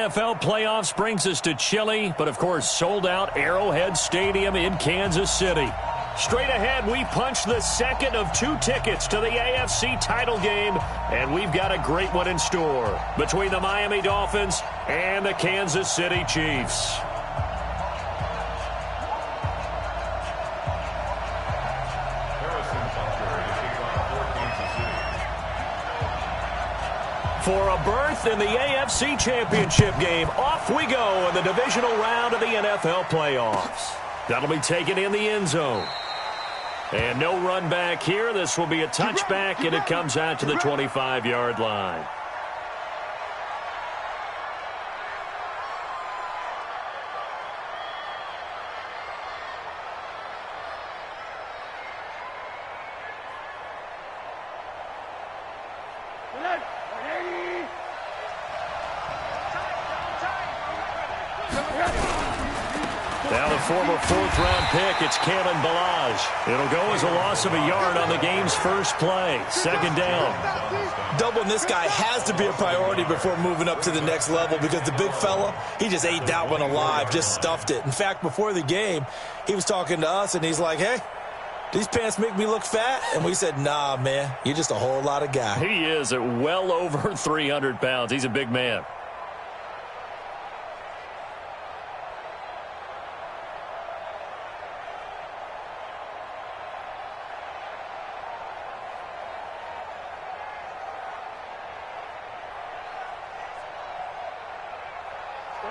NFL playoffs brings us to Chile, but of course sold out Arrowhead Stadium in Kansas City. Straight ahead, we punch the second of 2 tickets to the AFC title game, and we've got a great one in store between the Miami Dolphins and the Kansas City Chiefs. For a berth in the AFC Championship game, off we go in the divisional round of the NFL playoffs. That'll be taken in the end zone. And no run back here. This will be a touchback, and it comes out to the 25-yard line. Now the former 4th-round pick, it's Kalen Ballage. It'll go as a loss of a yard on the game's first play. 2nd down. Doubling this guy has to be a priority before moving up to the next level because the big fella, he just ate that one alive, just stuffed it. In fact, before the game, he was talking to us, and he's like, hey, these pants make me look fat? And we said, nah, man, you're just a whole lot of guy. He is at well over 300 pounds. He's a big man.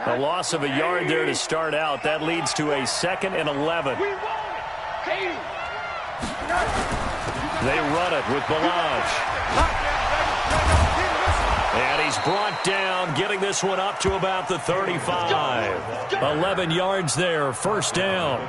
A loss of a yard there to start out. That leads to a 2nd and 11. They run it with Ballage. And he's brought down, getting this one up to about the 35. 11 yards there, 1st down.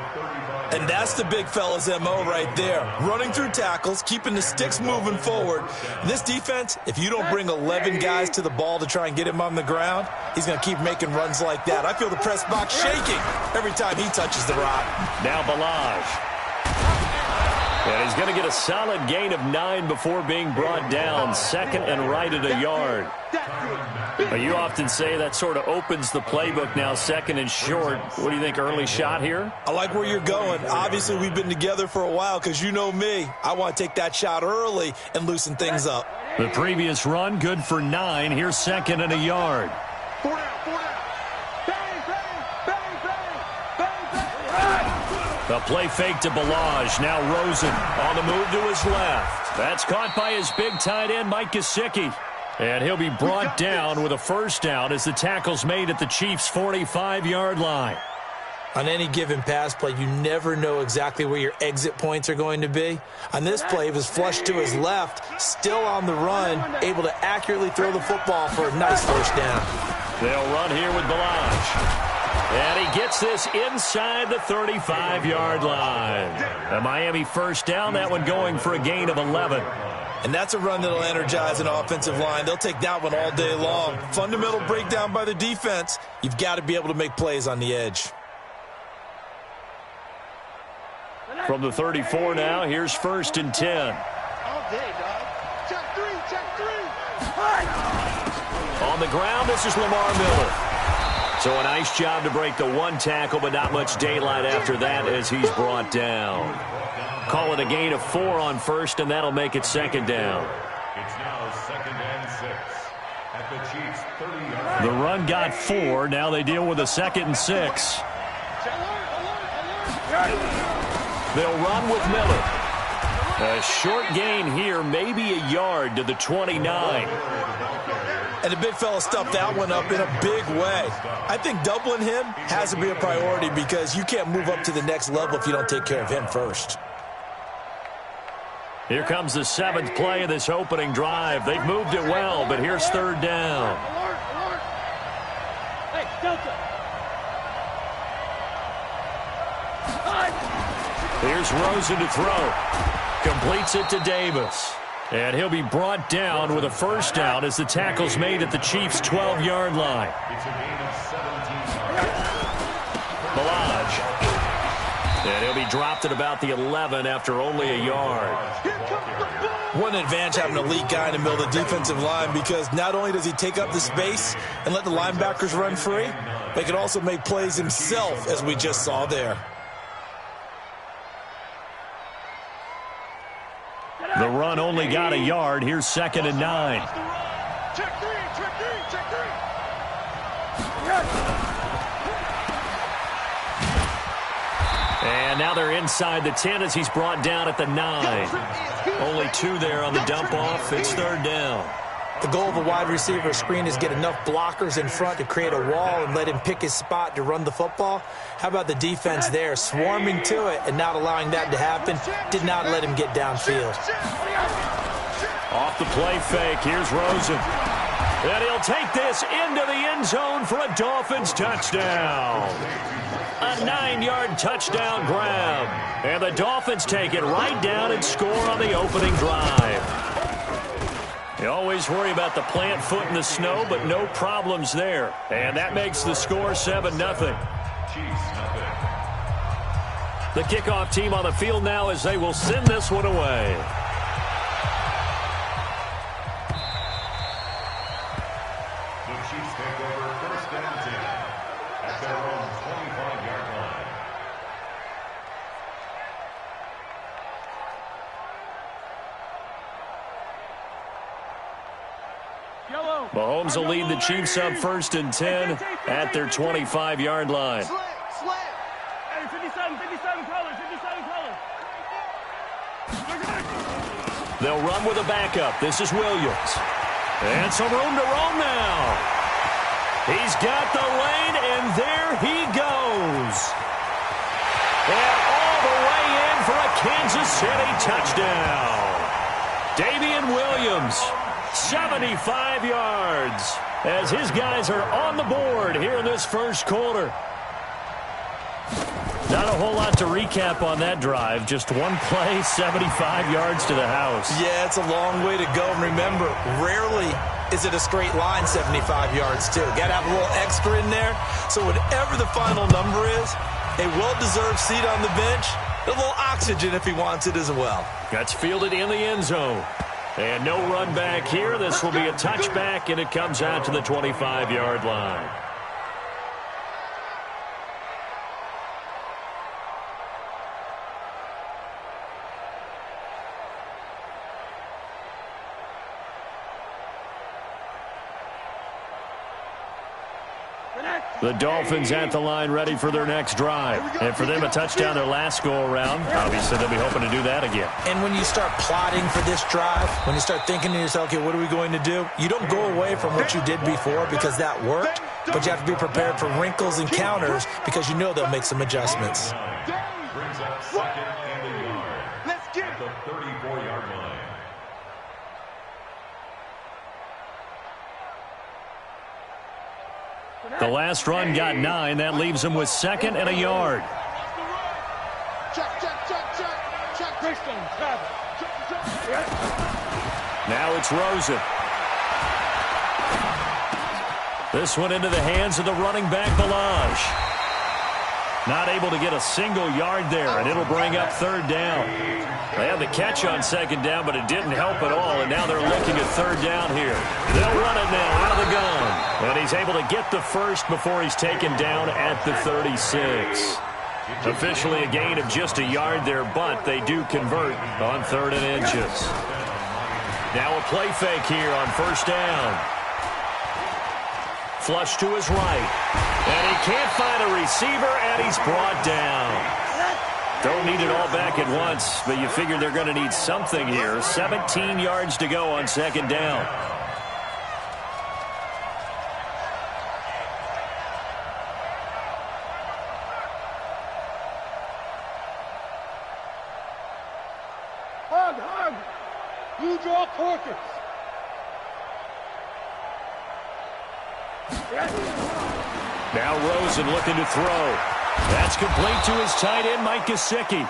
And that's the big fella's MO right there. Running through tackles, keeping the sticks moving forward. This defense, if you don't bring 11 guys to the ball to try and get him on the ground, he's going to keep making runs like that. I feel the press box shaking every time he touches the rock. Now Ballage. And he's going to get a solid gain of 9 before being brought down. 2nd and right at a yard. But you often say that sort of opens the playbook now, 2nd and short. What do you think, early shot here? I like where you're going. Obviously, we've been together for a while because you know me. I want to take that shot early and loosen things up. The previous run, good for 9. Here's 2nd and a yard. The play fake to Ballage. Now Rosen on the move to his left. That's caught by his big tight end, Mike Gesicki. And he'll be brought down with a 1st down as the tackle's made at the Chiefs' 45-yard line. On any given pass play, you never know exactly where your exit points are going to be. On this play, it was flushed to his left, still on the run, able to accurately throw the football for a nice 1st down. They'll run here with Ballage. And he gets this inside the 35-yard line. A Miami 1st down, that one going for a gain of 11. And that's a run that'll energize an offensive line. They'll take that one all day long. Fundamental breakdown by the defense. You've got to be able to make plays on the edge. From the 34 now, here's 1st and 10. All day, dog. Check 3, check 3. On the ground, this is Lamar Miller. So a nice job to break the 1 tackle, but not much daylight after that as he's brought down. Call it a gain of 4 on 1st, and that'll make it 2nd down. It's now 2nd and 6 at the Chiefs' 30-yard. The run got 4. Now they deal with a 2nd and 6. They'll run with Miller. A short gain here, maybe a yard to the 29. And the big fella stuffed that one up in a big way. I think doubling him has to be a priority because you can't move up to the next level if you don't take care of him first. Here comes the 7th play of this opening drive. They've moved it well, but here's 3rd down. Hey, Delta. Here's Rosen to throw. Completes it to Davis. And he'll be brought down with a 1st down as the tackle's made at the Chiefs' 12-yard line. It's a gain of 17 yards. Ballage. And he'll be dropped at about the 11 after only a yard. What an advantage having an elite guy in the middle of the defensive line, because not only does he take up the space and let the linebackers run free, but he can also make plays himself, as we just saw there. The run only got a yard. Here's 2nd and 9. Check three, check three, check three. And now they're inside the 10 as he's brought down at the 9. Only 2 there on the dump off. It's 3rd down. The goal of a wide receiver screen is get enough blockers in front to create a wall and let him pick his spot to run the football. How about the defense there, swarming to it and not allowing that to happen? Did not let him get downfield. Off the play fake, here's Rosen. And he'll take this into the end zone for a Dolphins touchdown. A 9-yard touchdown grab. And the Dolphins take it right down and score on the opening drive. You always worry about the plant foot in the snow, but no problems there. And that makes the score 7-0. The kickoff team on the field now as they will send this one away. The Chiefs take over 1st and 10 at their own 25-yard line. Mahomes will lead the Chiefs up 1st and 10 at their 25-yard line. Hey, 57 colors, 57 colors. They'll run with a backup. This is Williams. And some room to roam now. He's got the lane, and there he goes. And all the way in for a Kansas City touchdown. Damian Williams, 75 yards, as his guys are on the board here in this first quarter. Not a whole lot to recap on that drive. Just one play, 75 yards to the house. Yeah, it's a long way to go. And remember, rarely is it a straight line 75 yards, too. Got to have a little extra in there. So whatever the final number is, a well-deserved seat on the bench, a little oxygen if he wants it as well. That's fielded in the end zone. And no run back here. This will be a touchback, and it comes out to the 25-yard line. The Dolphins at the line ready for their next drive. And for them, a touchdown their last go-around. Obviously, they'll be hoping to do that again. And when you start plotting for this drive, when you start thinking to yourself, okay, what are we going to do? You don't go away from what you did before because that worked, but you have to be prepared for wrinkles and counters because you know they'll make some adjustments. Brings up 2nd and a yard. Let's get at the 34-yard line. The last run got 9. That leaves them with 2nd and a yard. check, check, check, check, check. Christian, check. Now it's Rosen. This one into the hands of the running back, Balaj. Not able to get a single yard there, and it'll bring up 3rd down. They had the catch on 2nd down, but it didn't help at all, and now they're looking at 3rd down here. They'll run it now out of the gun. And he's able to get the first before he's taken down at the 36. Officially a gain of just a yard there, but they do convert on 3rd and inches. Now a play fake here on 1st down. Flush to his right. And he can't find a receiver, and he's brought down. Don't need it all back at once, but you figure they're going to need something here. 17 yards to go on 2nd down. Hug. You draw quarters. Now Rosen looking to throw. That's complete to his tight end, Mike Gesicki.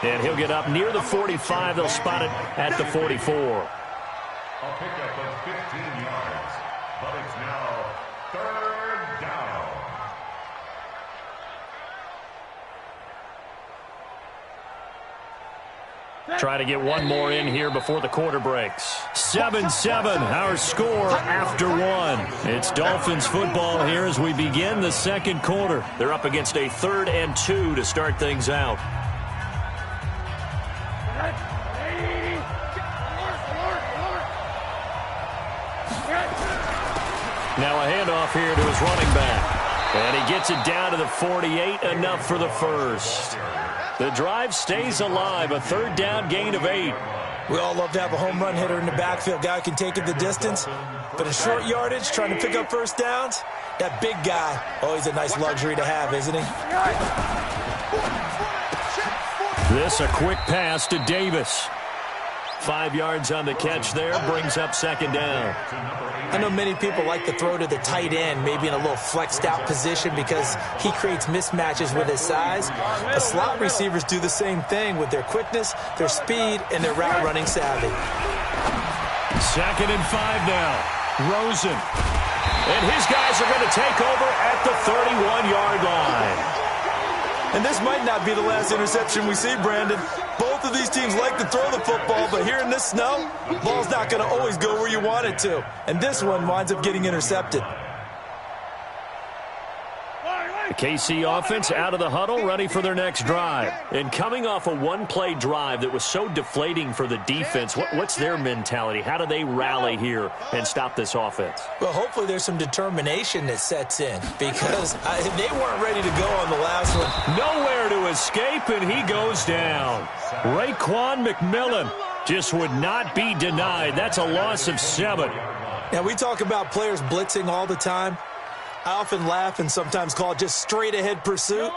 And he'll get up near the 45. They'll spot it at the 44. A pickup of 15 yards, but it's now 3rd down. Try to get one more in here before the quarter breaks. 7-7, our score after one. It's Dolphins football here as we begin the second quarter. They're up against a 3rd and 2 to start things out. Now a handoff here to his running back. And he gets it down to the 48, enough for the first. The drive stays alive, a 3rd down gain of 8. We all love to have a home run hitter in the backfield. Guy who can take it the distance. But in short yardage, trying to pick up first downs, that big guy, always a nice luxury to have, isn't he? This a quick pass to Davis. 5 yards on the catch there, brings up 2nd down. I know many people like to throw to the tight end, maybe in a little flexed out position because he creates mismatches with his size. The slot receivers do the same thing with their quickness, their speed, and their route running savvy. 2nd and 5 now. Rosen. And his guys are going to take over at the 31-yard line. And this might not be the last interception we see, Brandon. Both of these teams like to throw the football, but here in this snow, the ball's not going to always go where you want it to. And this one winds up getting intercepted. The KC offense out of the huddle, ready for their next drive. And coming off a one-play drive that was so deflating for the defense, what's their mentality? How do they rally here and stop this offense? Well, hopefully there's some determination that sets in because they weren't ready to go on the last one. Nowhere to escape, and he goes down. Raekwon McMillan just would not be denied. That's a loss of 7. Now, we talk about players blitzing all the time. I often laugh and sometimes call it just straight-ahead pursuit.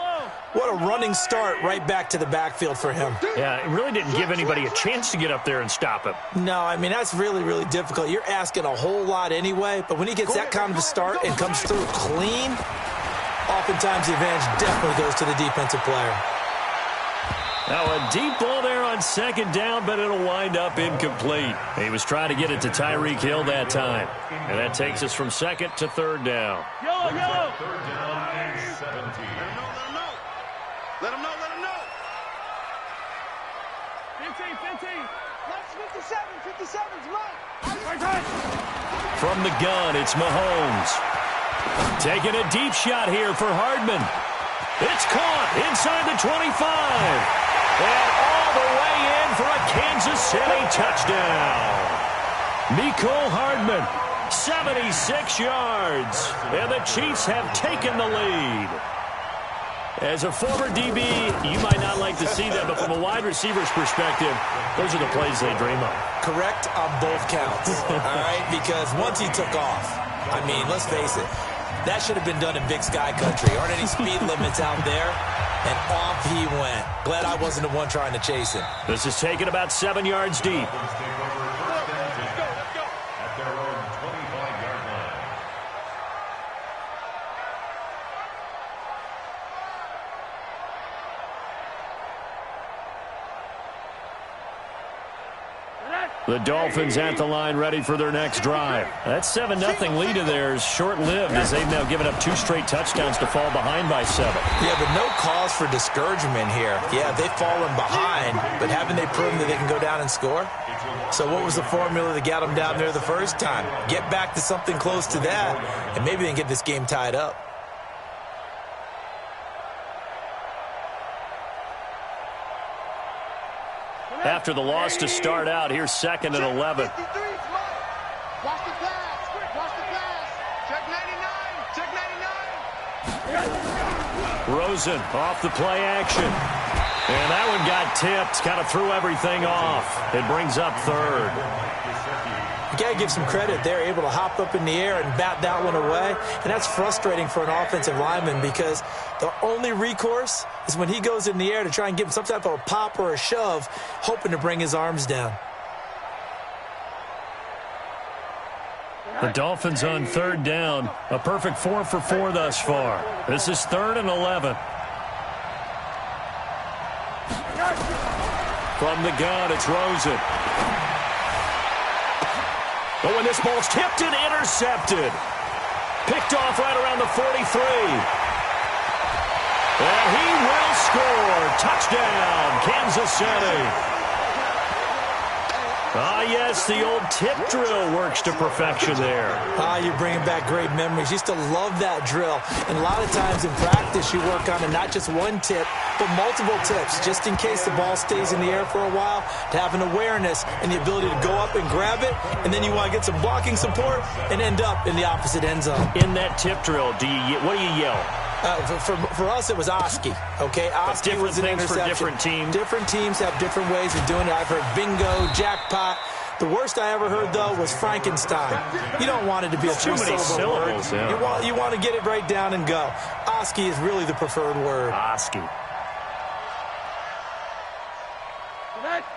What a running start right back to the backfield for him. Yeah, it really didn't give anybody a chance to get up there and stop him. No, I mean, that's really, really difficult. You're asking a whole lot anyway, but when he gets that kind of a start and comes through clean, oftentimes the advantage definitely goes to the defensive player. Now a deep ball there on 2nd down, but it'll wind up incomplete. He was trying to get it to Tyreek Hill that time. And that takes us from 2nd to 3rd down. Yellow. 3rd down and 17. Let him know. 15. Let's 57's mine. From the gun, it's Mahomes. Taking a deep shot here for Hardman. It's caught inside the 25. And all the way in for a Kansas City touchdown. Mecole Hardman, 76 yards. And the Chiefs have taken the lead. As a former DB, you might not like to see that, but from a wide receiver's perspective, those are the plays they dream of. Correct on both counts, all right? Because once he took off, I mean, let's face it, that should have been done in Big Sky Country. Aren't any speed limits out there? And off he went. Glad I wasn't the one trying to chase him. This is taken about 7 yards deep. The Dolphins at the line ready for their next drive. That 7-0 lead of theirs short-lived as they've now given up 2 straight touchdowns to fall behind by 7. Yeah, but no cause for discouragement here. Yeah, they've fallen behind, but haven't they proven that they can go down and score? So what was the formula that got them down there the first time? Get back to something close to that, and maybe they can get this game tied up. After the loss to start out, here's 2nd and 11. Watch the pass. Check 99. Rosen off the play action. And that one got tipped, kind of threw everything off. It brings up 3rd. You got to give some credit. They're able to hop up in the air and bat that one away. And that's frustrating for an offensive lineman because the only recourse is when he goes in the air to try and give him some type of a pop or a shove, hoping to bring his arms down. The Dolphins on 3rd down. A perfect 4 for 4 thus far. This is 3rd and 11. From the gun, it's Rosen. But when this ball's tipped and intercepted. Picked off right around the 43. And he will score. Touchdown, Kansas City. Ah, yes, the old tip drill works to perfection there. Ah, you're bringing back great memories. Used to love that drill. And a lot of times in practice, you work on it, not just one tip, but multiple tips, just in case the ball stays in the air for a while, to have an awareness and the ability to go up and grab it, and then you want to get some blocking support and end up in the opposite end zone. In that tip drill, what do you yell? For us, it was Oski, okay? Oski was an interception. For different teams. Different teams have different ways of doing it. I've heard bingo, jackpot. The worst I ever heard, though, was Frankenstein. You don't want it to be a three-syllable word. Yeah. You want to get it right down and go. Oski is really the preferred word. Oski.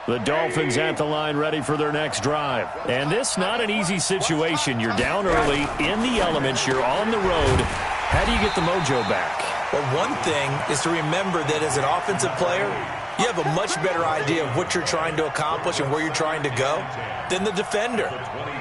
The Dolphins at the line ready for their next drive. And this not an easy situation. You're down early, in the elements, you're on the road. How do you get the mojo back? Well, one thing is to remember that as an offensive player, you have a much better idea of what you're trying to accomplish and where you're trying to go than the defender.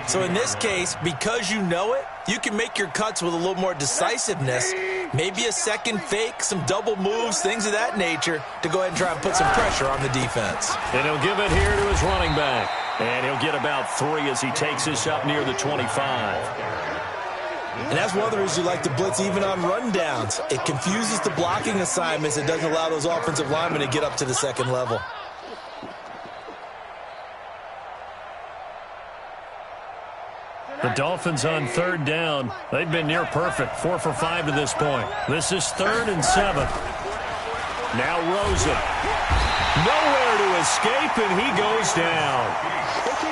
So in this case, because you know it, you can make your cuts with a little more decisiveness, maybe a second fake, some double moves, things of that nature, to go ahead and try and put some pressure on the defense. And he'll give it here to his running back. And he'll get about 3 as he takes this up near the 25. And that's one of the reasons you like to blitz even on rundowns. It confuses the blocking assignments. It doesn't allow those offensive linemen to get up to the second level. The Dolphins on third down. They've been near perfect. 4 for 5 to this point. This is 3rd and 7. Now Rosen. Nowhere to escape, and he goes down.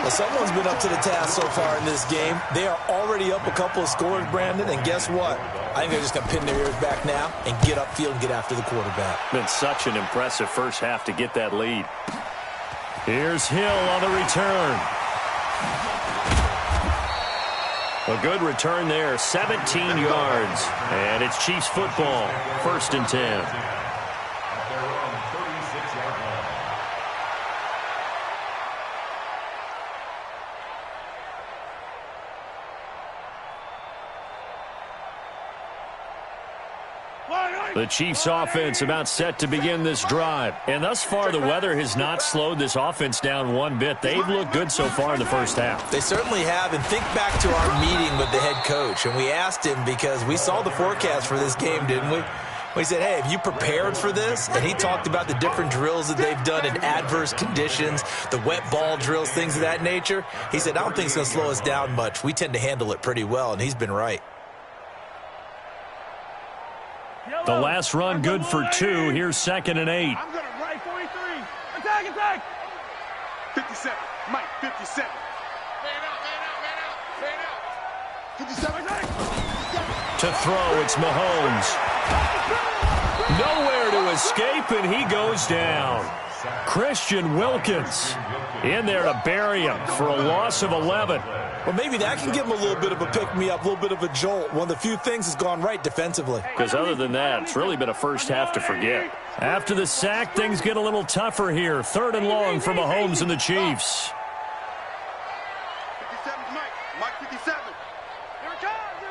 Well, someone's been up to the task so far in this game. They are already up a couple of scores, Brandon, and guess what? I think they're just going to pin their ears back now and get upfield and get after the quarterback. Been such an impressive first half to get that lead. Here's Hill on the return. A good return there, 17 yards. And it's Chiefs football, 1st and 10. The Chiefs offense about set to begin this drive. And thus far, the weather has not slowed this offense down one bit. They've looked good so far in the first half. They certainly have. And think back to our meeting with the head coach. And we asked him because we saw the forecast for this game, didn't we? We said, hey, have you prepared for this? And he talked about the different drills that they've done in adverse conditions, the wet ball drills, things of that nature. He said, I don't think it's going to slow us down much. We tend to handle it pretty well, and he's been right. The last run good for 2. Here's 2nd and 8. I'm going to right 43. Attack, attack. 57. Mike, 57. Man out. 57. To throw, it's Mahomes. Nowhere to escape, and he goes down. Christian Wilkins in there to bury him for a loss of 11. Well, maybe that can give him a little bit of a pick-me-up, a little bit of a jolt. One of the few things that's gone right defensively. Because other than that, it's really been a first half to forget. After the sack, things get a little tougher here. 3rd and long for Mahomes and the Chiefs. 57's Mike. Mike 57. Here it comes.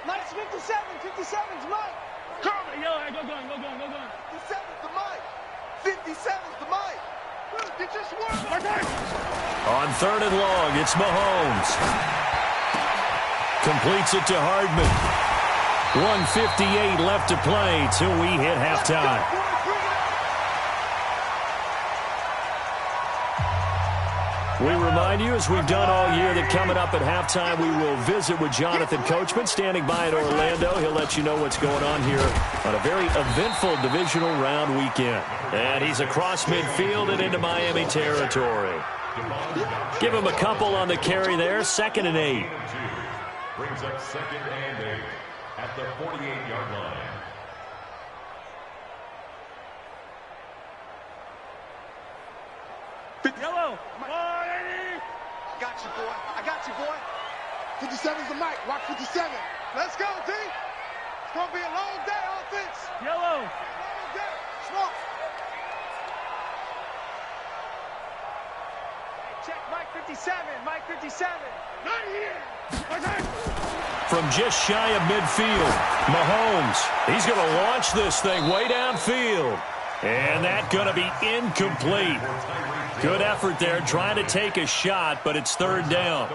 Mike's 57. 57's Mike. Come on. Yo, go going. 57's the Mike. 57's the Mike. It just worked. On 3rd and long, it's Mahomes. Completes it to Hardman. 1:58 left to play till we hit halftime. We remind you, as we've done all year, that coming up at halftime, we will visit with Jonathan Coachman, standing by in Orlando. He'll let you know what's going on here on a very eventful divisional round weekend. And he's across midfield and into Miami territory. Give him a couple on the carry there. 2nd and 8. Brings up 2nd and 8 at the 48-yard line. Yellow. I got you, boy. 57's the Mike. Rock 57. Let's go, D. It's going to be a long day, offense. Yellow. Long day. Smoke. Check Mike 57. Mike 57. Not here. From just shy of midfield, Mahomes. He's going to launch this thing way downfield. And that's going to be incomplete. Good effort there, trying to take a shot, but it's third down.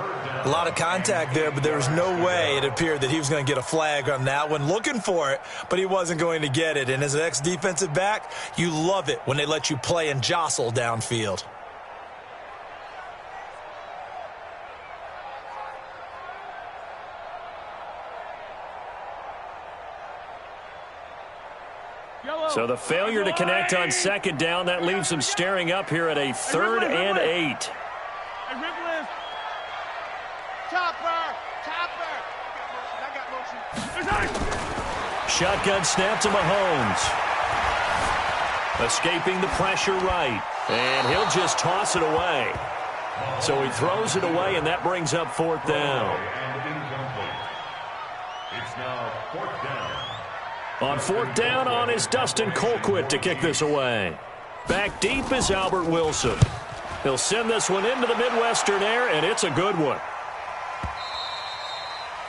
A lot of contact there, but there was no way it appeared that he was going to get a flag on that one. Looking for it, but he wasn't going to get it. And as an ex-defensive back, you love it when they let you play and jostle downfield. So the failure to connect on second down, that leaves them staring up here at a 3rd and 8. Shotgun snap to Mahomes. Escaping the pressure right. And he'll just toss it away. So he throws it away, and that brings up 4th down. It's now 4th down. On 4th down is Dustin Colquitt to kick this away. Back deep is Albert Wilson. He'll send this one into the Midwestern air, and it's a good one.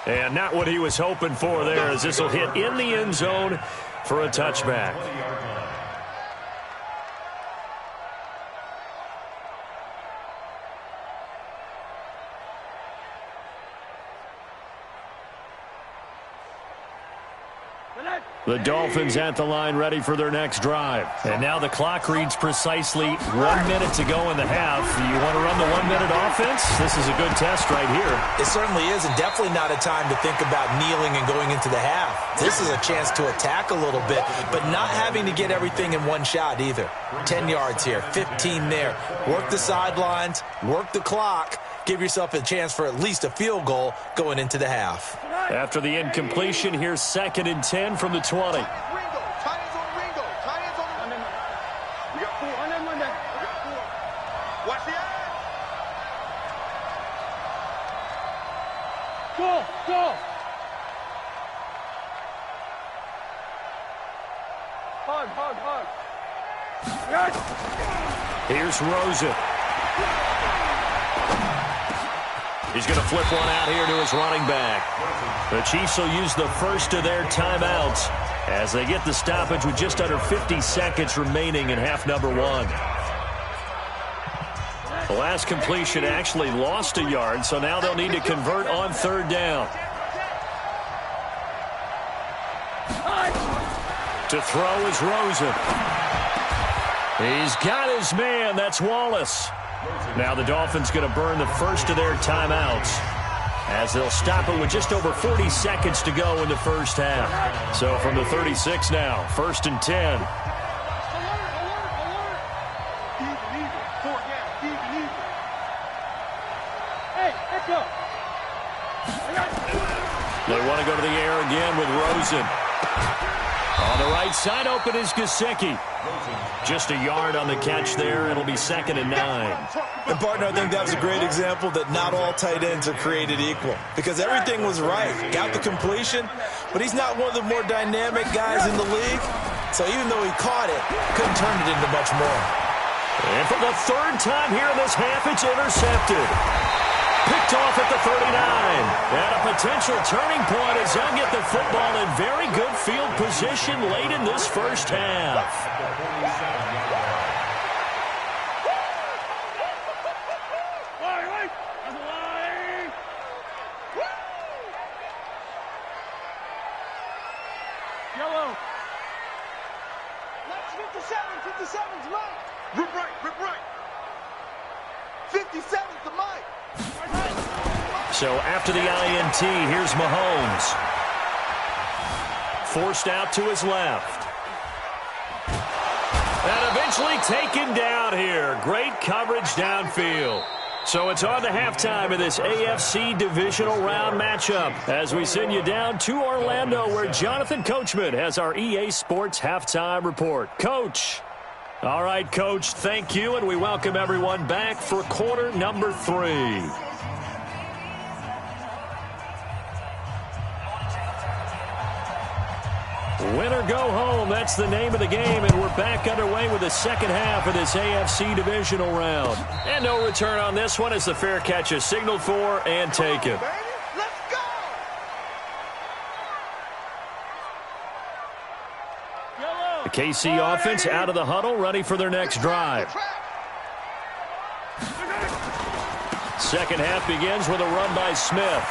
And not what he was hoping for there, as this will hit in the end zone for a touchback. The Dolphins at the line, ready for their next drive. And now the clock reads precisely 1 minute to go in the half. You want to run the 1 minute offense? This is a good test right here. It certainly is, and definitely not a time to think about kneeling and going into the half. This is a chance to attack a little bit, but not having to get everything in one shot either. 10 yards here, 15 there. Work the sidelines, work the clock. Give yourself a chance for at least a field goal going into the half. After the incompletion, here's 2nd and 10 from the 20. Ringo. Tight ends on Ringo. Tight ends on Ringo. We got 4. We got 4. Watch the eye. Go. Hug. Here's Rosen. He's going to flip one out here to his running back. The Chiefs will use the first of their timeouts as they get the stoppage with just under 50 seconds remaining in half number 1. The last completion actually lost a yard, so now they'll need to convert on 3rd down. To throw is Rosen. He's got his man. That's Wallace. Now the Dolphins going to burn the first of their timeouts as they'll stop it with just over 40 seconds to go in the first half. So from the 36 now, 1st and 10. They want to go to the air again with Rosen. On the right side, open is Gesicki. Just a yard on the catch there. It'll be 2nd and 9. And, partner, I think that was a great example that not all tight ends are created equal because everything was right. Got the completion, but he's not one of the more dynamic guys in the league. So even though he caught it, couldn't turn it into much more. And for the 3rd time here in this half, it's intercepted. Picked off at the 39. And a potential turning point as they'll get the football in very good field position late in this first half. Yellow. That's 57. 57's Mike. Rip right. 57's the Mike. So after the INT, here's Mahomes. Forced out to his left. And eventually taken down here. Great coverage downfield. So it's on to halftime of this AFC divisional round matchup as we send you down to Orlando where Jonathan Coachman has our EA Sports halftime report. Coach. All right, Coach, thank you, and we welcome everyone back for quarter number 3. Win or go home, that's the name of the game, and we're back underway with the second half of this AFC divisional round. And no return on this one as the fair catch is signaled for and taken. Let's go! The KC offense out of the huddle, ready for their next drive. Second half begins with a run by Smith.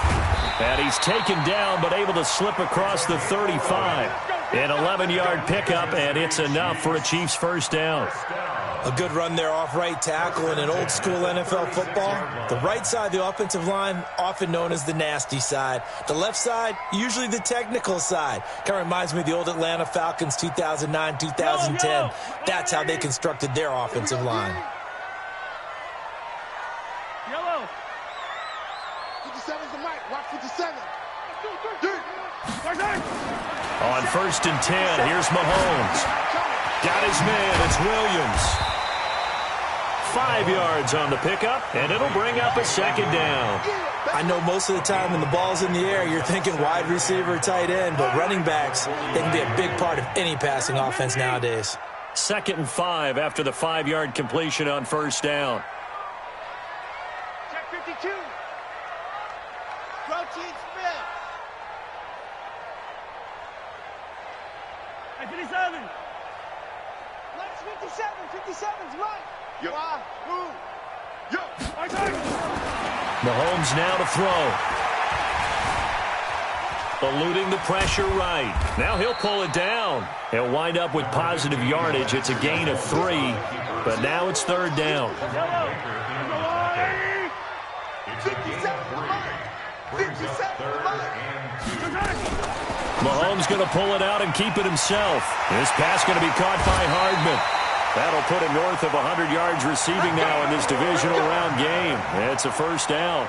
And he's taken down but able to slip across the 35. An 11-yard pickup, and it's enough for a Chiefs first down. A good run there off right tackle in an old-school NFL football. The right side of the offensive line, often known as the nasty side. The left side, usually the technical side. Kind of reminds me of the old Atlanta Falcons 2009, 2010. That's how they constructed their offensive line. Yellow. 57's the mic. Watch 57. On 1st and 10, here's Mahomes. Got his man, it's Williams. 5 yards on the pickup, and it'll bring up a second down. I know most of the time when the ball's in the air, you're thinking wide receiver, tight end, but running backs, they can be a big part of any passing offense nowadays. 2nd and 5 after the 5-yard completion on 1st down. Check 52. Protein Smith. 57. Let's 57. 57's right. Yo. Yo. Mahomes now to throw. Eluding the pressure right. Now he'll pull it down. He'll wind up with positive yardage. It's a gain of 3, but now it's 3rd down. 57. Mahomes going to pull it out and keep it himself. This pass going to be caught by Hardman. That'll put him north of 100 yards receiving now in this divisional round game. It's a first down.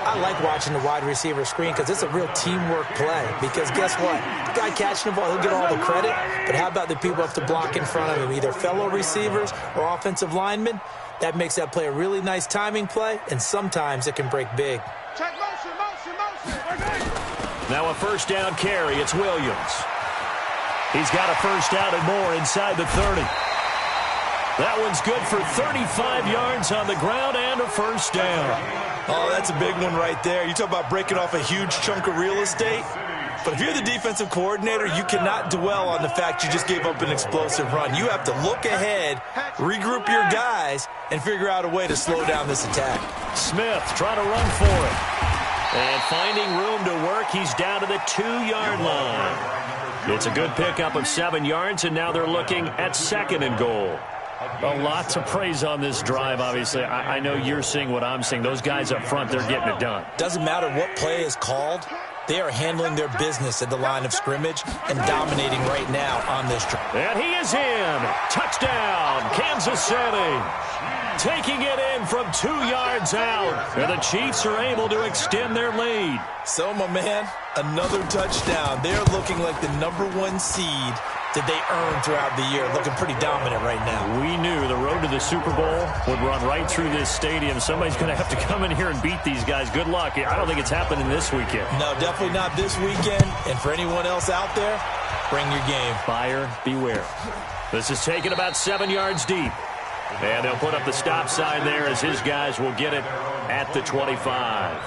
I like watching the wide receiver screen because it's a real teamwork play. Because guess what? The guy catching the ball, he'll get all the credit. But how about the people up to block in front of him, either fellow receivers or offensive linemen? That makes that play a really nice timing play, and sometimes it can break big. Check motion. Now a first down carry. It's Williams. He's got a first down and more inside the 30. That one's good for 35 yards on the ground and a first down. Oh, that's a big one right there. You talk about breaking off a huge chunk of real estate. But if you're the defensive coordinator, you cannot dwell on the fact you just gave up an explosive run. You have to look ahead, regroup your guys, and figure out a way to slow down this attack. Smith trying to run for it. And finding room to work, he's down to the 2-yard line. It's a good pickup of 7 yards, and now they're looking at 2nd and goal. A lot to praise on this drive, obviously. I know you're seeing what I'm seeing. Those guys up front, they're getting it done. Doesn't matter what play is called. They are handling their business at the line of scrimmage and dominating right now on this drive. And he is in. Touchdown, Kansas City. Taking it in from 2 yards out. And the Chiefs are able to extend their lead. So, my man, another touchdown. They're looking like the #1 seed that they earned throughout the year. Looking pretty dominant right now. We knew the road to the Super Bowl would run right through this stadium. Somebody's going to have to come in here and beat these guys. Good luck. I don't think it's happening this weekend. No, definitely not this weekend. And for anyone else out there, bring your game. Buyer beware. This is taken about 7 yards deep. And they'll put up the stop sign there as his guys will get it at the 25.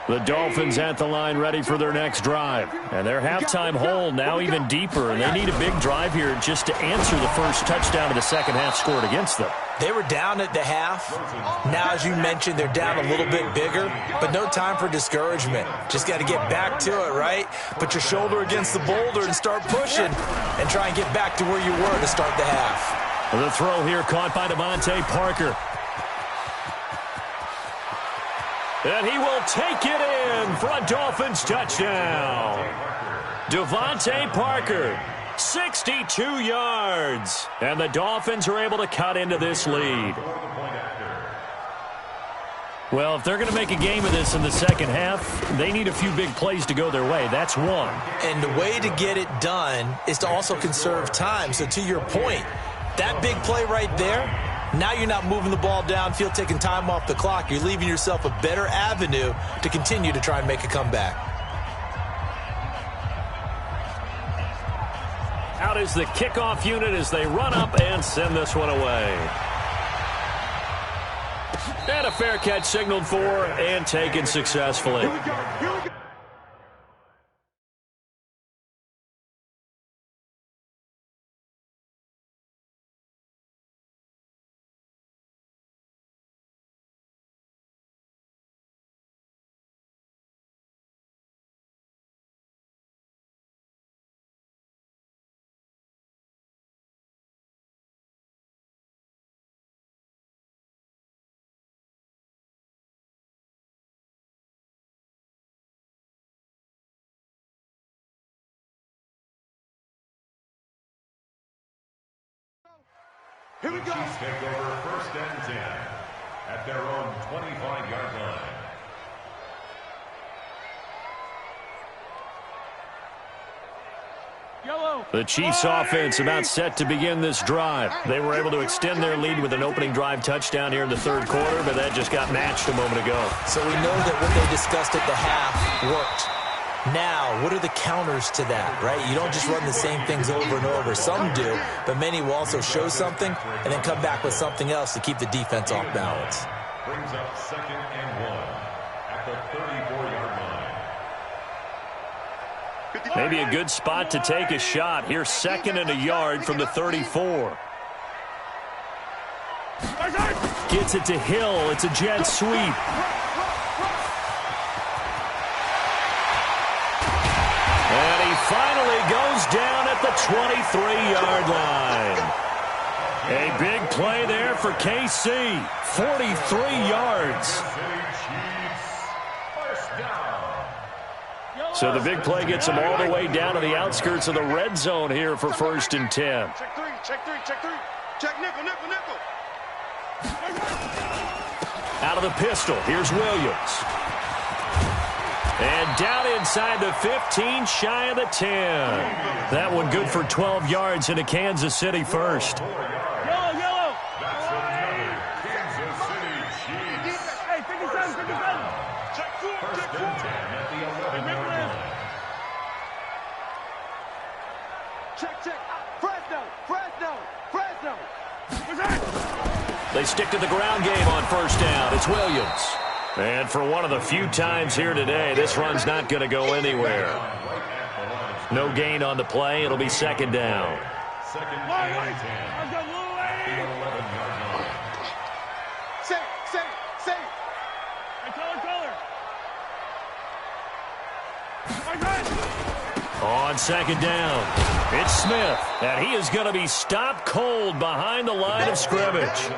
The Dolphins at the line ready for their next drive. And their halftime hole now even deeper. And they need a big drive here just to answer the first touchdown of the second half scored against them. They were down at the half. Now, as you mentioned, they're down a little bit bigger, but no time for discouragement. Just got to get back to it, right? Put your shoulder against the boulder and start pushing and try and get back to where you were to start the half. The throw here caught by Devontae Parker. And he will take it in for a Dolphins touchdown. Devontae Parker, 62 yards. And the Dolphins are able to cut into this lead. Well, if they're going to make a game of this in the second half, they need a few big plays to go their way. That's one. And the way to get it done is to also conserve time. So to your point, that big play right there, now you're not moving the ball downfield, taking time off the clock. You're leaving yourself a better avenue to continue to try and make a comeback. Out is the kickoff unit as they run up and send this one away. And a fair catch signaled for and taken successfully. The Chiefs take over 1st and 10 at their own 25-yard line. The Chiefs offense about set to begin this drive. They were able to extend their lead with an opening drive touchdown here in the 3rd quarter, but that just got matched a moment ago. So we know that what they discussed at the half worked. Now, what are the counters to that, right? You don't just run the same things over and over. Some do, but many will also show something and then come back with something else to keep the defense off balance. Brings up 2nd and 1 at the 34-yard line. Maybe a good spot to take a shot. Here's 2nd and a yard from the 34. Gets it to Hill. It's a jet sweep. And he finally goes down at the 23-yard line. A big play there for KC. 43 yards. So the big play gets them all the way down to the outskirts of the red zone here for 1st and 10. Check 3, check 3, check 3. Check nickel, nickel, nickel. Out of the pistol, here's Williams. And down inside the 15, shy of the 10. That one good for 12 yards into Kansas City first. Yellow, yellow. That's another Kansas City Chiefs. Hey, 57, 57. Check 4, check 4. 1st and 10 at the 11-yard line. Check, check. Fresno, Fresno, Fresno. They stick to the ground game on 1st down. It's Williams. And for one of the few times here today, this run's not going to go anywhere. No gain on the play. It'll be 2nd down. 2nd and 10 at the 11-yard line. Say. On 2nd down, it's Smith, and he is going to be stopped cold behind the line of scrimmage.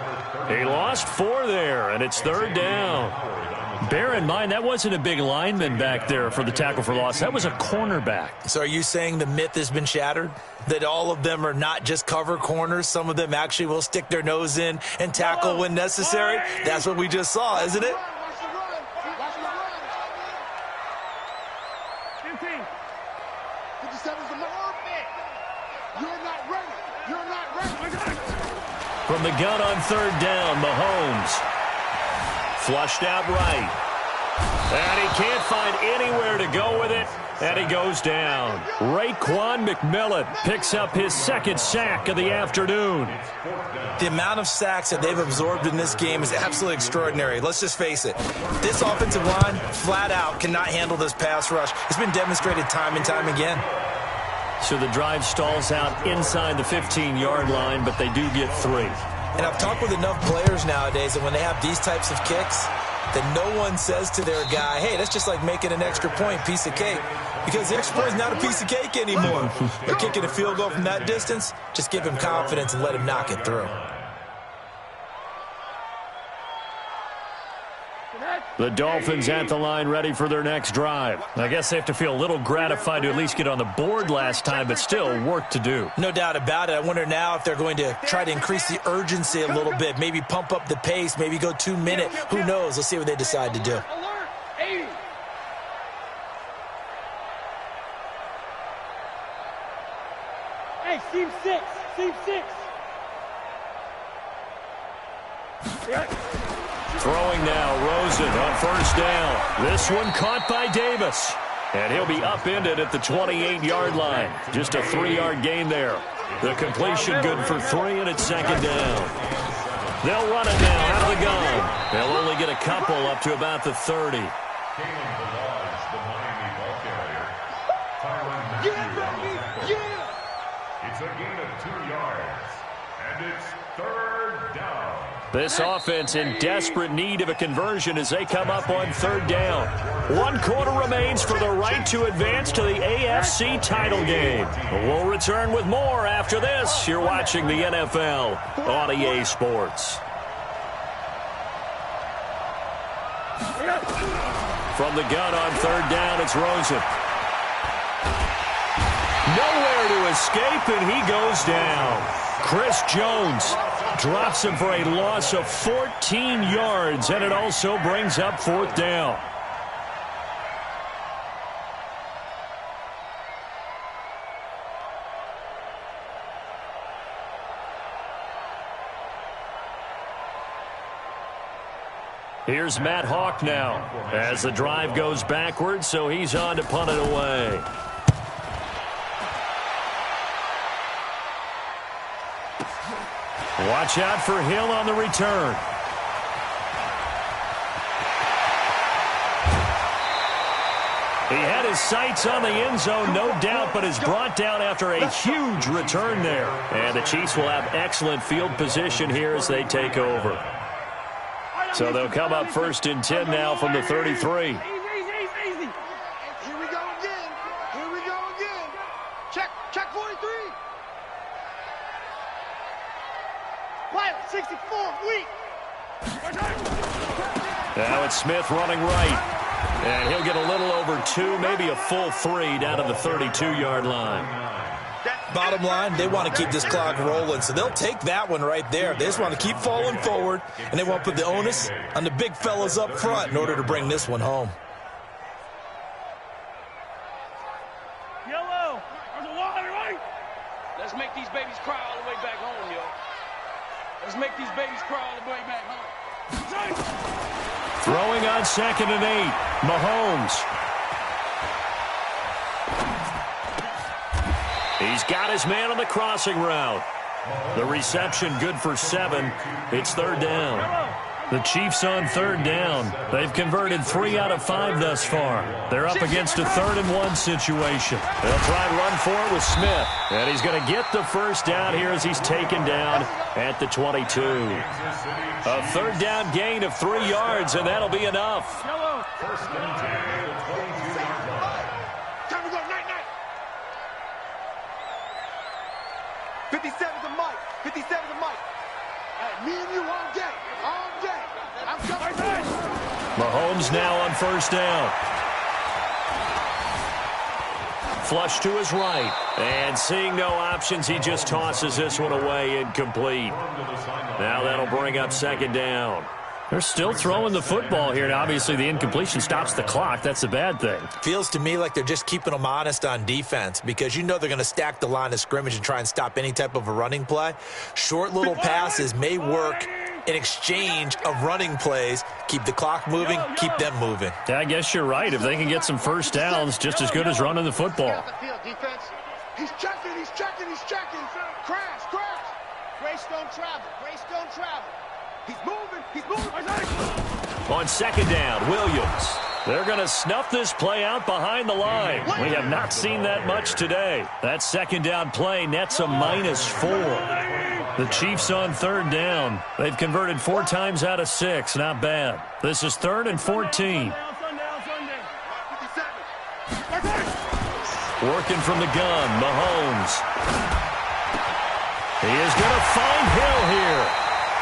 He lost 4 there, and it's 3rd down. Bear in mind, that wasn't a big lineman back there for the tackle for loss. That was a cornerback. So are you saying the myth has been shattered? That all of them are not just cover corners? Some of them actually will stick their nose in and tackle when necessary? That's what we just saw, isn't it? 57's the mark. You're not ready. You're not ready. From the gun on 3rd down, Mahomes. Flushed out right. And he can't find anywhere to go with it. And he goes down. Raekwon McMillan picks up his 2nd sack of the afternoon. The amount of sacks that they've absorbed in this game is absolutely extraordinary. Let's just face it. This offensive line, flat out, cannot handle this pass rush. It's been demonstrated time and time again. So the drive stalls out inside the 15-yard line, but they do get 3. And I've talked with enough players nowadays that when they have these types of kicks, that no one says to their guy, hey, that's just like making an extra point, piece of cake. Because the extra point is not a piece of cake anymore. They're kicking a field goal from that distance. Just give him confidence and let him knock it through. The Dolphins at the line ready for their next drive. I guess they have to feel a little gratified to at least get on the board last time, but still work to do. No doubt about it. I wonder now if they're going to try to increase the urgency a little bit, maybe pump up the pace, maybe go 2-minute. Who knows? Let's see what they decide to do. Alert. 80. Hey, seam 6. Seam 6. Throwing now, Rosen on 1st down. This one caught by Davis. And he'll be upended at the 28-yard line. Just a 3-yard gain there. The completion good for 3, and it's 2nd down. They'll run it now out of the gun. They'll only get a couple up to about the 30. It's a gain of 2 yards, and it's 3rd down. This offense in desperate need of a conversion as they come up on 3rd down. 1 quarter remains for the right to advance to the AFC title game. We'll return with more after this. You're watching the NFL on EA Sports. From the gun on 3rd down, it's Rosen. Nowhere to escape, and he goes down. Chris Jones Drops him for a loss of 14 yards, and it also brings up 4th down. Here's Matt Hawk now as the drive goes backwards, so he's on to punt it away. Watch out for Hill on the return. He had his sights on the end zone, no doubt, but is brought down after a huge return there. And the Chiefs will have excellent field position here as they take over. So they'll come up 1st and 10 now from the 33. Easy. Here we go again. Check 43. Quiet, 64, weak. Now it's Smith running right. And he'll get a little over 2, maybe a full 3 down to the 32-yard line. Bottom line, they want to keep this clock rolling, so they'll take that one right there. They just want to keep falling forward, and they want to put the onus on the big fellas up front in order to bring this one home. Yellow, there's a wall on the right. Let's make these babies cry all the way back home, yo. Let's make these babies cry all the way back home. Throwing on 2nd and 8, Mahomes. He's got his man on the crossing route. The reception good for 7. It's 3rd down. The Chiefs on 3rd down. They've converted 3 out of 5 thus far. They're up against a 3rd and 1 situation. They'll try and run for it with Smith. And he's going to get the 1st down here as he's taken down at the 22. A 3rd down gain of 3 yards, and that'll be enough. 1st and 10 at the 22-yard line. Time to go, night. 57 to Mike. 57 to Mike. Hey, me and you all day. I'm coming. Mahomes now on 1st down. Flush to his right. And seeing no options, he just tosses this one away, incomplete. Now that'll bring up 2nd down. They're still throwing the football here, and obviously the incompletion stops the clock. That's a bad thing. Feels to me like they're just keeping them honest on defense because you know they're going to stack the line of scrimmage and try and stop any type of a running play. Short little passes may work in exchange of running plays. Keep the clock moving, keep them moving. Yeah, I guess you're right. If they can get some 1st downs, just as good as running the football. He's checking. Crash. Grace don't travel. He's moving. On 2nd down, Williams. They're going to snuff this play out behind the line. We have not seen that much today. That 2nd down play nets a -4. The Chiefs on 3rd down. They've converted 4 times out of 6. Not bad. This is 3rd and 14. Working from the gun, Mahomes. He is going to find Hill here.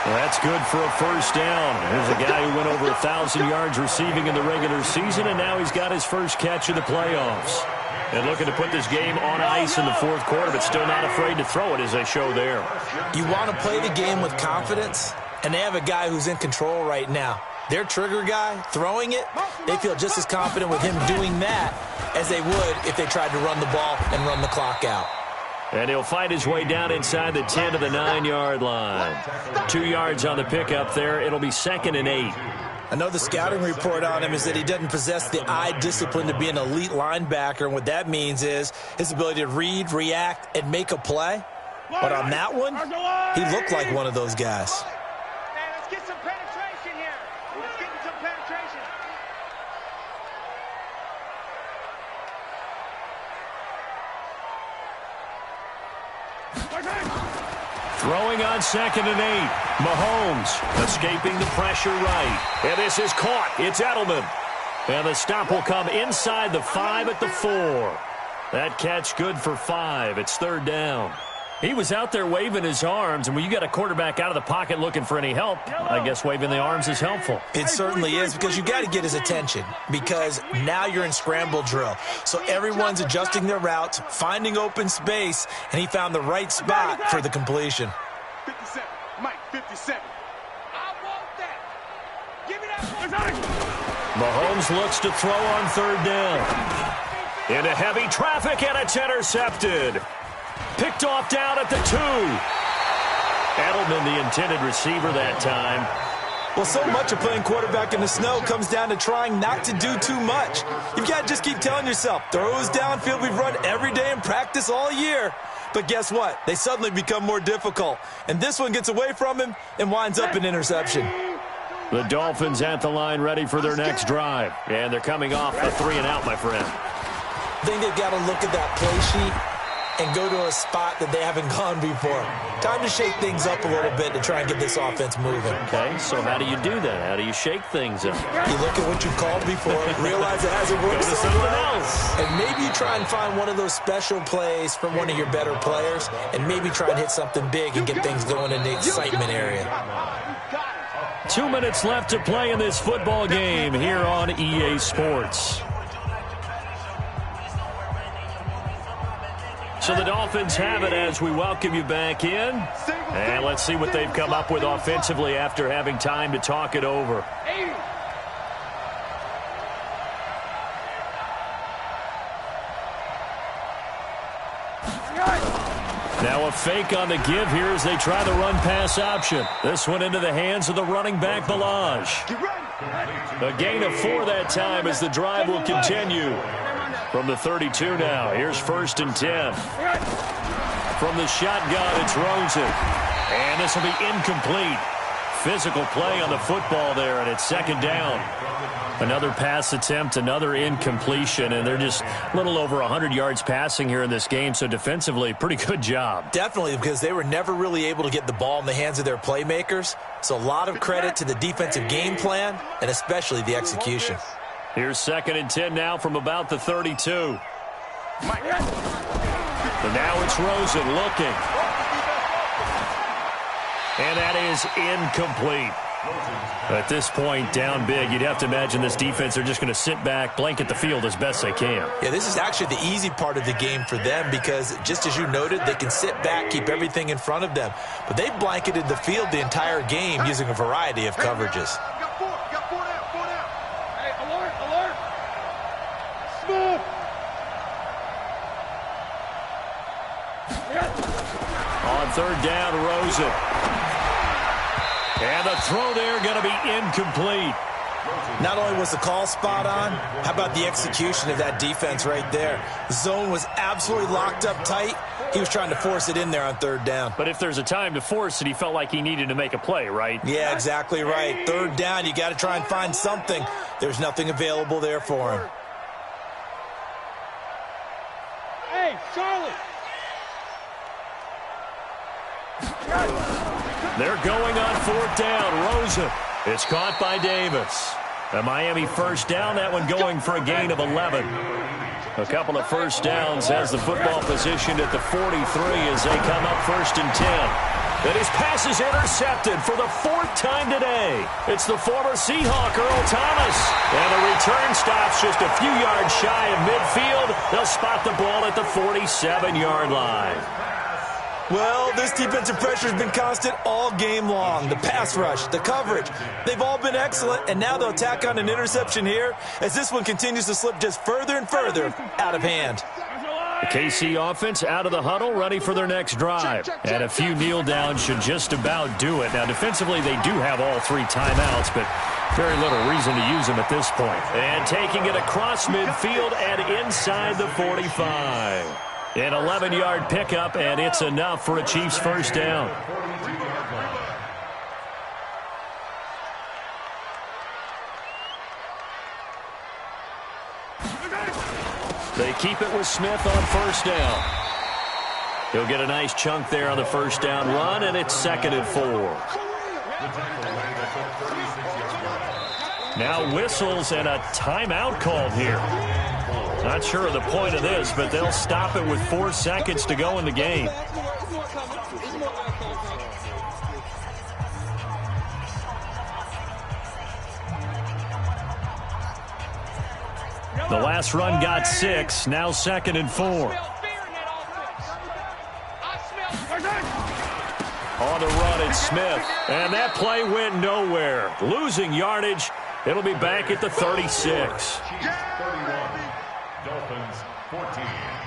That's good for a 1st down. Here's a guy who went over 1,000 yards receiving in the regular season, and now he's got his first catch of the playoffs. And looking to put this game on ice in the 4th quarter, but still not afraid to throw it as they show there. You want to play the game with confidence, and they have a guy who's in control right now. Their trigger guy, throwing it, they feel just as confident with him doing that as they would if they tried to run the ball and run the clock out. And he'll fight his way down inside the 10 to the 9-yard line. 2 yards on the pickup there. It'll be 2nd and 8. I know the scouting report on him is that he doesn't possess the eye discipline to be an elite linebacker, and what that means is his ability to read, react, and make a play. But on that one, he looked like one of those guys. Let's get some penetration here. Let's get some penetration. Throwing on 2nd and 8. Mahomes escaping the pressure right. And this is caught. It's Edelman. And the stop will come inside the 5 at the 4. That catch good for 5. It's 3rd down. He was out there waving his arms, and when you got a quarterback out of the pocket looking for any help, I guess waving the arms is helpful. It certainly is, because you got to get his attention, because now you're in scramble drill. So everyone's adjusting their routes, finding open space, and he found the right spot for the completion. 57, Mike. 57. I want that. Give me that. Mahomes looks to throw on third down. Into heavy traffic, and it's intercepted. Picked off down at the 2. Edelman, the intended receiver that time. Well, so much of playing quarterback in the snow comes down to trying not to do too much. You've got to just keep telling yourself, throws downfield we've run every day in practice all year. But guess what? They suddenly become more difficult. And this one gets away from him and winds up an interception. The Dolphins at the line ready for their next drive. And they're coming off a 3-and-out, my friend. I think they've got to look at that play sheet and go to a spot that they haven't gone before. Time to shake things up a little bit to try and get this offense moving. Okay, so how do you do that? How do you shake things up? You look at what you called before, realize it hasn't worked so well, and maybe you try and find one of those special plays from one of your better players, and maybe try and hit something big and get things going in the excitement area. 2 minutes left to play in this football game here on EA Sports. So the Dolphins have it as we welcome you back in. And let's see what they've come up with offensively after having time to talk it over. Now a fake on the give here as they try the run-pass option. This one into the hands of the running back, Balaj. A gain of 4 that time as the drive will continue. From the 32 now, here's 1st and 10. From the shotgun, it's Rosen. And this will be incomplete. Physical play on the football there, and it's 2nd down. Another pass attempt, another incompletion, and they're just a little over 100 yards passing here in this game, so defensively, pretty good job. Definitely, because they were never really able to get the ball in the hands of their playmakers, so a lot of credit to the defensive game plan, and especially the execution. Here's 2nd and 10 now from about the 32. And now it's Rosen looking. And that is incomplete. At this point, down big, you'd have to imagine this defense are just going to sit back, blanket the field as best they can. Yeah, this is actually the easy part of the game for them because, just as you noted, they can sit back, keep everything in front of them. But they've blanketed the field the entire game using a variety of coverages. Got 4 down. Hey, alert. Smooth. On 3rd down, Rosen. And the throw there going to be incomplete. Not only was the call spot on, how about the execution of that defense right there? The zone was absolutely locked up tight. He was trying to force it in there on 3rd down. But if there's a time to force it, he felt like he needed to make a play, right? Yeah, exactly right. 3rd down, you got to try and find something. There's nothing available there for him. Hey, Charlie. They're going on 4th down. Rosen. It's caught by Davis. A Miami 1st down. That one going for a gain of 11. A couple of 1st downs has the football positioned at the 43 as they come up 1st and 10. And his pass is intercepted for the 4th time today. It's the former Seahawk, Earl Thomas. And the return stops just a few yards shy of midfield. They'll spot the ball at the 47-yard line. Well, this defensive pressure has been constant all game long. The pass rush, the coverage, they've all been excellent, and now they'll tack on an interception here as this one continues to slip just further and further out of hand. The KC offense out of the huddle, ready for their next drive. And a few kneel downs should just about do it. Now, defensively, they do have all 3 timeouts, but very little reason to use them at this point. And taking it across midfield and inside the 45. An 11-yard pickup, and it's enough for a Chiefs 1st down. They keep it with Smith on 1st down. He'll get a nice chunk there on the 1st down run, and it's 2nd and 4. Now whistles and a timeout called here. Not sure of the point of this, but they'll stop it with 4 seconds to go in the game. The last run got 6, now 2nd and 4. On the run, it's Smith. And that play went nowhere. Losing yardage. It'll be back at the 36. Chiefs 31, Dolphins 14.